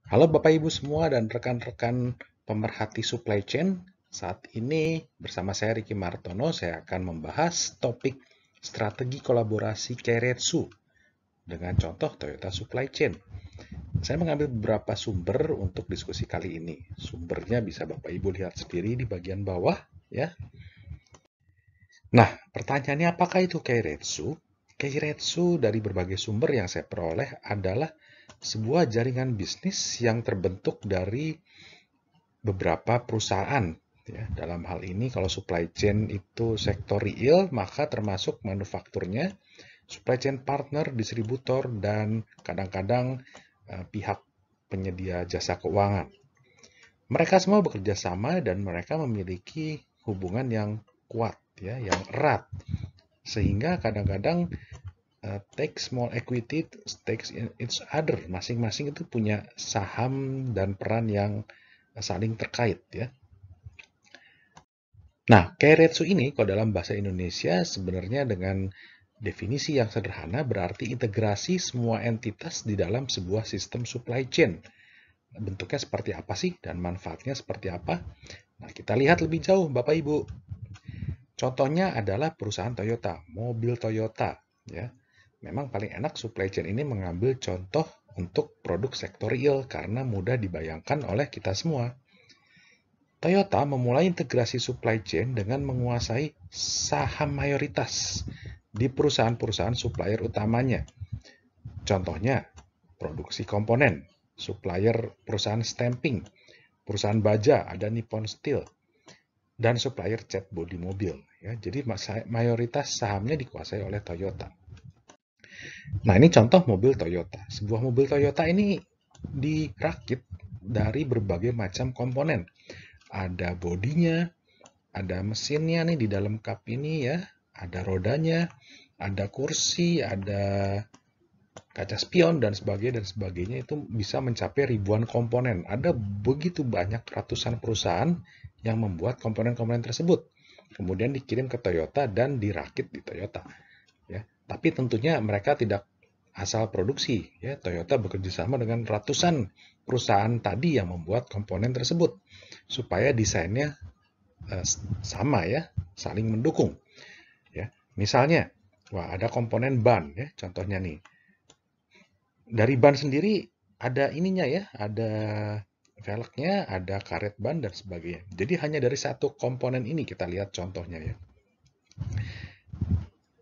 Halo Bapak Ibu semua dan rekan-rekan pemerhati supply chain. Saat ini bersama saya Ricky Martono, saya akan membahas topik strategi kolaborasi Keiretsu dengan contoh Toyota Supply Chain. Saya mengambil beberapa sumber untuk diskusi kali ini. Sumbernya bisa Bapak Ibu lihat sendiri di bagian bawah, ya. Nah, pertanyaannya apakah itu Keiretsu? Keiretsu dari berbagai sumber yang saya peroleh adalah sebuah jaringan bisnis yang terbentuk dari beberapa perusahaan. Ya, dalam hal ini kalau supply chain itu sektor real, maka termasuk manufakturnya, supply chain partner, distributor, dan kadang-kadang pihak penyedia jasa keuangan. Mereka semua bekerja sama dan mereka memiliki hubungan yang kuat, ya, yang erat. Sehingga kadang-kadang take small equity, takes each other. Masing-masing itu punya saham dan peran yang saling terkait, ya. Nah, keiretsu ini kalau dalam bahasa Indonesia sebenarnya dengan definisi yang sederhana berarti integrasi semua entitas di dalam sebuah sistem supply chain. Bentuknya seperti apa sih dan manfaatnya seperti apa? Nah, kita lihat lebih jauh Bapak Ibu. Contohnya adalah perusahaan Toyota, mobil Toyota, ya. Memang paling enak supply chain ini mengambil contoh untuk produk sektor real karena mudah dibayangkan oleh kita semua. Toyota memulai integrasi supply chain dengan menguasai saham mayoritas di perusahaan-perusahaan supplier utamanya. Contohnya, produksi komponen, supplier perusahaan stamping, perusahaan baja, ada Nippon Steel, dan supplier cat bodi mobil. Ya, jadi mayoritas sahamnya dikuasai oleh Toyota. Nah, ini contoh mobil Toyota. Sebuah mobil Toyota ini dirakit dari berbagai macam komponen. Ada bodinya, ada mesinnya nih di dalam kap ini ya, ada rodanya, ada kursi, ada kaca spion dan sebagainya itu bisa mencapai ribuan komponen. Ada begitu banyak ratusan perusahaan yang membuat komponen-komponen tersebut. Kemudian dikirim ke Toyota dan dirakit di Toyota. Ya, tapi tentunya mereka tidak asal produksi. Ya, Toyota bekerja sama dengan ratusan perusahaan tadi yang membuat komponen tersebut supaya desainnya sama ya, saling mendukung. Ya, misalnya, wah ada komponen ban ya, contohnya nih. Dari ban sendiri ada ininya ya, ada velgnya, ada karet ban dan sebagainya. Jadi hanya dari satu komponen ini kita lihat contohnya ya.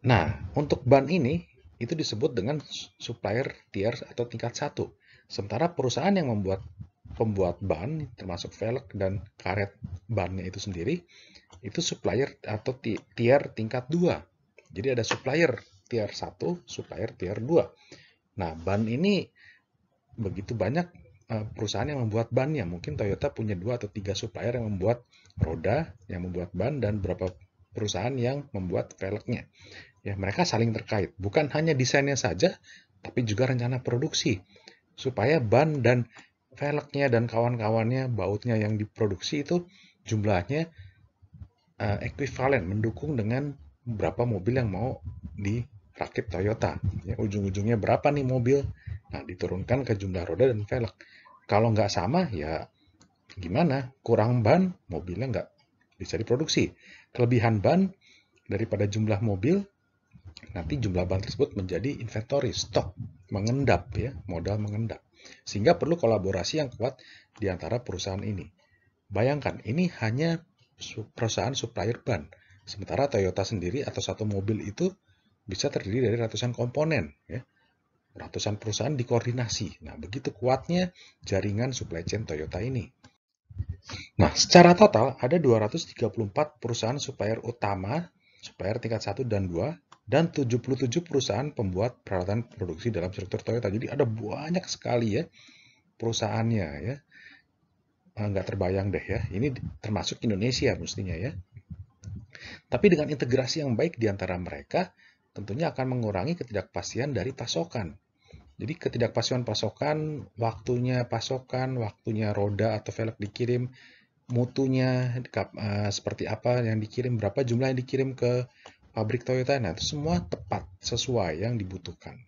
Nah, untuk ban ini itu disebut dengan supplier tier atau tingkat 1. Sementara perusahaan yang membuat pembuat ban termasuk velg dan karet bannya itu sendiri itu supplier atau tier tingkat 2. Jadi ada supplier tier 1, supplier tier 2. Nah, ban ini begitu banyak perusahaan yang membuat bannya. Mungkin Toyota punya 2 atau 3 supplier yang membuat roda, yang membuat ban, dan beberapa perusahaan yang membuat velgnya. Ya, mereka saling terkait. Bukan hanya desainnya saja, tapi juga rencana produksi. Supaya ban dan velgnya dan kawan-kawannya, bautnya yang diproduksi itu jumlahnya ekuivalen, mendukung dengan berapa mobil yang mau dirakit Toyota. Ya, ujung-ujungnya berapa nih mobil? Nah, diturunkan ke jumlah roda dan velg. Kalau nggak sama, ya gimana? Kurang ban, mobilnya nggak bisa diproduksi. Kelebihan ban daripada jumlah mobil, nanti jumlah ban tersebut menjadi inventory, stok, mengendap ya, modal mengendap. Sehingga perlu kolaborasi yang kuat di antara perusahaan ini. Bayangkan, ini hanya perusahaan supplier ban. Sementara Toyota sendiri atau satu mobil itu bisa terdiri dari ratusan komponen, ya. Ratusan perusahaan dikoordinasi. Nah, begitu kuatnya jaringan supply chain Toyota ini. Nah, secara total ada 234 perusahaan supplier utama, supplier tingkat 1 dan 2, dan 77 perusahaan pembuat peralatan produksi dalam sektor Toyota. Jadi ada banyak sekali ya perusahaannya ya. Nggak terbayang deh ya. Ini termasuk Indonesia mestinya ya. Tapi dengan integrasi yang baik di antara mereka, tentunya akan mengurangi ketidakpastian dari pasokan. Jadi ketidakpastian pasokan, waktunya roda atau velg dikirim, mutunya seperti apa yang dikirim, berapa jumlah yang dikirim ke pabrik Toyota, nah itu semua tepat sesuai yang dibutuhkan.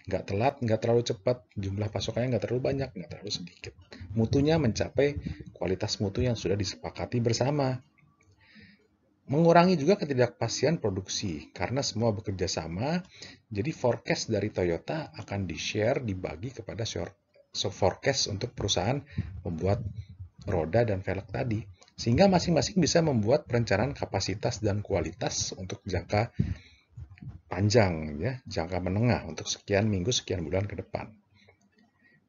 nggak telat, nggak terlalu cepat, jumlah pasokannya nggak terlalu banyak, nggak terlalu sedikit. Mutunya mencapai kualitas mutu yang sudah disepakati bersama. Mengurangi juga ketidakpastian produksi, karena semua bekerja sama, jadi forecast dari Toyota akan di-share, dibagi kepada forecast untuk perusahaan membuat roda dan velg tadi. Sehingga masing-masing bisa membuat perencanaan kapasitas dan kualitas untuk jangka panjang, ya, jangka menengah untuk sekian minggu, sekian bulan ke depan.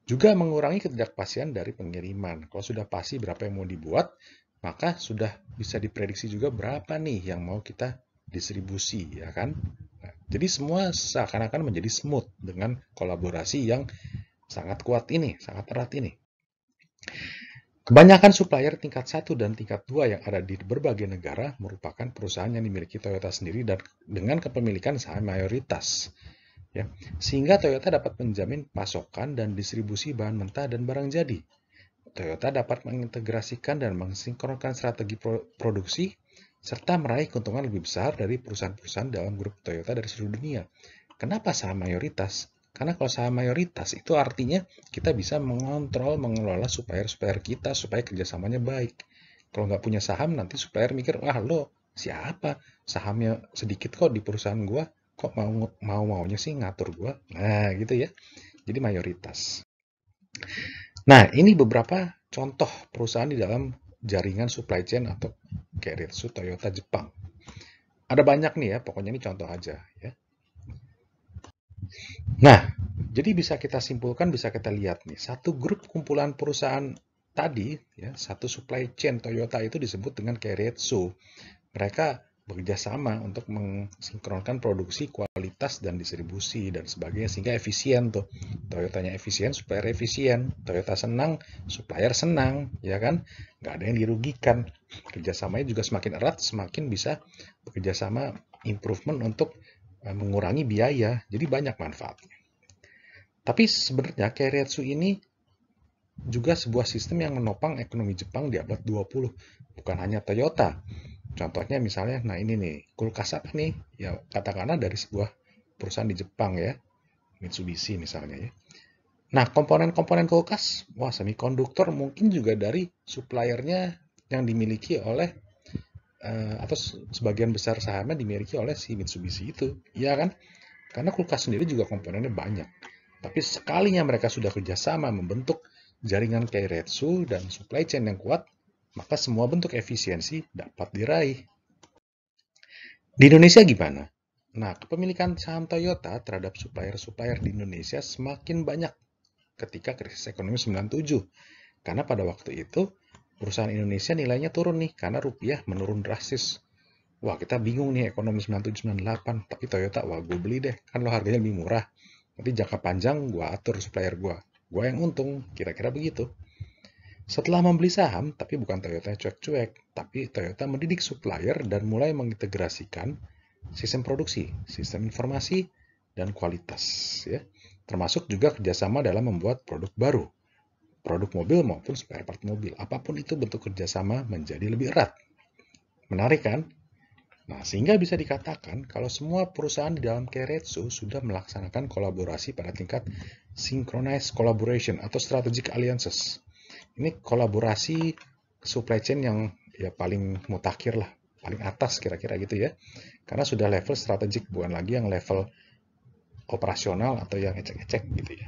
Juga mengurangi ketidakpastian dari pengiriman. Kalau sudah pasti berapa yang mau dibuat, maka sudah bisa diprediksi juga berapa nih yang mau kita distribusi, ya kan? Nah, jadi semua seakan-akan menjadi smooth dengan kolaborasi yang sangat kuat ini, sangat erat ini. Kebanyakan supplier tingkat 1 dan tingkat 2 yang ada di berbagai negara merupakan perusahaan yang dimiliki Toyota sendiri dan dengan kepemilikan saham mayoritas. Ya, sehingga Toyota dapat menjamin pasokan dan distribusi bahan mentah dan barang jadi. Toyota dapat mengintegrasikan dan mensinkronkan strategi produksi serta meraih keuntungan lebih besar dari perusahaan-perusahaan dalam grup Toyota dari seluruh dunia. Kenapa saham mayoritas? Karena kalau saham mayoritas itu artinya kita bisa mengontrol, mengelola supplier kita supaya kerjasamanya baik. Kalau nggak punya saham, nanti supplier mikir, wah lo siapa? Sahamnya sedikit kok di perusahaan gua, kok maunya sih ngatur gua? Nah gitu ya. Jadi mayoritas. Nah, ini beberapa contoh perusahaan di dalam jaringan supply chain atau Keiretsu Toyota Jepang. Ada banyak nih ya, pokoknya ini contoh aja ya. Nah, jadi bisa kita simpulkan, bisa kita lihat nih, satu grup kumpulan perusahaan tadi, ya, satu supply chain Toyota itu disebut dengan Keiretsu. Mereka bekerja sama untuk mensinkronkan produksi, kualitas, dan distribusi, dan sebagainya, sehingga efisien tuh. Toyotanya efisien, supplier efisien. Toyota senang, supplier senang, ya kan? Nggak ada yang dirugikan. Kerjasamanya juga semakin erat, semakin bisa bekerja sama improvement untuk mengurangi biaya. Jadi banyak manfaatnya. Tapi sebenarnya Keiretsu ini juga sebuah sistem yang menopang ekonomi Jepang di abad 20. Bukan hanya Toyota. Contohnya misalnya, nah ini nih, kulkas apa nih? Ya katakanlah dari sebuah perusahaan di Jepang ya, Mitsubishi misalnya ya. Nah, komponen-komponen kulkas, wah semikonduktor mungkin juga dari suppliernya yang dimiliki oleh, atau sebagian besar sahamnya dimiliki oleh si Mitsubishi itu. Iya kan? Karena kulkas sendiri juga komponennya banyak. Tapi sekalinya mereka sudah kerjasama membentuk jaringan Keiretsu dan supply chain yang kuat, maka semua bentuk efisiensi dapat diraih. Di Indonesia gimana? Nah, kepemilikan saham Toyota terhadap supplier-supplier di Indonesia semakin banyak ketika krisis ekonomi 97. Karena pada waktu itu, perusahaan Indonesia nilainya turun nih, karena rupiah menurun drastis. Wah, kita bingung nih ekonomi 97-98, tapi Toyota, wah gue beli deh, kan lo harganya lebih murah. Tapi jangka panjang gue atur supplier gue. Gue yang untung, kira-kira begitu. Setelah membeli saham, tapi bukan Toyota cuek-cuek, tapi Toyota mendidik supplier dan mulai mengintegrasikan sistem produksi, sistem informasi, dan kualitas. Ya. Termasuk juga kerjasama dalam membuat produk baru, produk mobil maupun spare part mobil. Apapun itu bentuk kerjasama menjadi lebih erat. Menarik kan? Nah, sehingga bisa dikatakan kalau semua perusahaan di dalam Keiretsu sudah melaksanakan kolaborasi pada tingkat synchronized collaboration atau strategic alliances. Ini kolaborasi supply chain yang ya paling mutakhir lah, paling atas kira-kira gitu ya. Karena sudah level strategik, bukan lagi yang level operasional atau yang ecek-ecek gitu ya.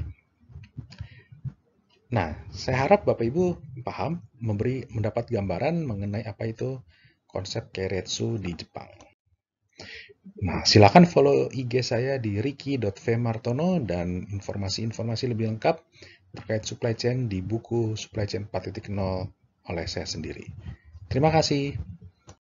Nah, saya harap Bapak Ibu paham, mendapat gambaran mengenai apa itu konsep Keiretsu di Jepang. Nah, silakan follow IG saya di ricky.vmartono dan informasi-informasi lebih lengkap terkait supply chain di buku Supply Chain 4.0 oleh saya sendiri. Terima kasih.